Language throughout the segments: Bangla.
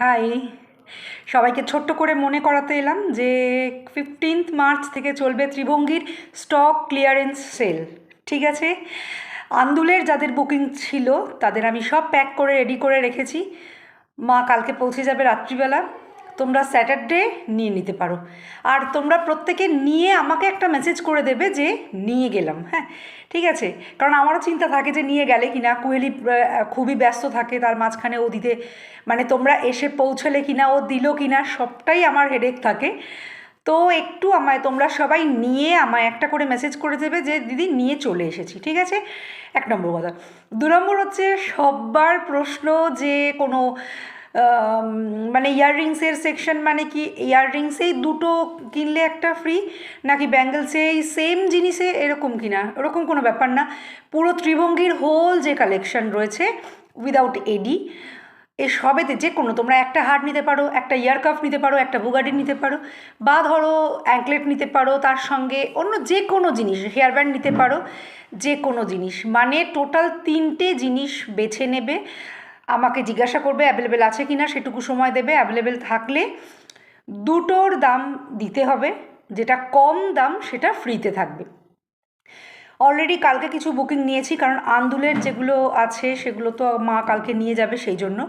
হাই, সবাইকে ছোট্ট করে মনে করাতে এলাম যে 15th মার্চ থেকে চলবে ত্রিভঙ্গীর স্টক ক্লিয়ারেন্স সেল। ঠিক আছে, আন্দুলের যাদের বুকিং ছিল তাদের আমি সব প্যাক করে রেডি করে রেখেছি। মা কালকে পৌঁছে যাবে রাত্রিবেলা, তোমরা স্যাটারডে নিয়ে নিতে পারো। আর তোমরা প্রত্যেকে নিয়ে আমাকে একটা মেসেজ করে দেবে যে নিয়ে গেলাম। হ্যাঁ, ঠিক আছে, কারণ আমারও চিন্তা থাকে যে নিয়ে গেলে কি না। কুহেলি খুবই ব্যস্ত থাকে, তার মাঝখানে ও দিতে মানে তোমরা এসে পৌঁছলে কি না, ও দিল কি না, সবটাই আমার হেডেক থাকে। তো একটু আমায় তোমরা সবাই নিয়ে আমায় একটা করে মেসেজ করে দেবে যে দিদি নিয়ে চলে এসেছি। ঠিক আছে, 1 নম্বর কথা। 2 নম্বর হচ্ছে সব্বার প্রশ্ন যে কোনো মানে ইয়াররিংসের সেকশন মানে কি ইয়াররিংসেই দুটো কিনলে একটা ফ্রি, নাকি ব্যাঙ্গেলসে এই সেম জিনিসে এরকম কিনা, ওরকম কোনো ব্যাপার না। পুরো ত্রিভঙ্গীর হোল যে কালেকশন রয়েছে উইদাউট এডি, এ সবেতে যে কোনো তোমরা একটা হার্ট নিতে পারো, একটা ইয়ার কাফ নিতে পারো, একটা বুগাডি নিতে পারো, বা ধরো অ্যাঙ্কলেট নিতে পারো, তার সঙ্গে অন্য যে কোনো জিনিস, হেয়ার ব্যান্ড নিতে পারো, যে কোনো জিনিস মানে টোটাল 3টে জিনিস বেছে নেবে। আমাকে জিজ্ঞাসা করবে অ্যাভেলেবেল আছে কি না, সেটুকু সময় দেবে। অ্যাভেলেবেল থাকলে দুটোর দাম দিতে হবে, যেটা কম দাম সেটা ফ্রিতে থাকবে। অলরেডি কালকে কিছু বুকিং নিয়েছি, কারণ আন্দুলের যেগুলো আছে সেগুলো তো মা কালকে নিয়ে যাবে, সেই জন্য।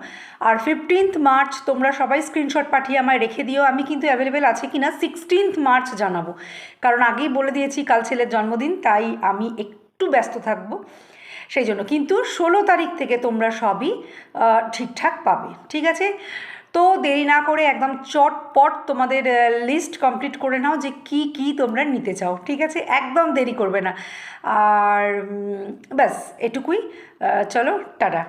আর 15th মার্চ তোমরা সবাই স্ক্রিনশট পাঠিয়ে আমায় রেখে দিও, আমি কিন্তু অ্যাভেলেবেল আছে কি না 16th মার্চ জানাবো। কারণ আগেই বলে দিয়েছি কাল ছেলের জন্মদিন, তাই আমি একটু ব্যস্ত থাকবো সেই জন্য। কিন্তু 16 তারিখ থেকে তোমরা সবই ঠিকঠাক পাবে। ঠিক আছে, তো দেরি না করে একদম চটপট তোমাদের লিস্ট কমপ্লিট করে নাও যে কি কি তোমরা নিতে চাও। ঠিক আছে, একদম দেরি করবে না। আর ব্যাস এটুকুই। চলো, টাটা।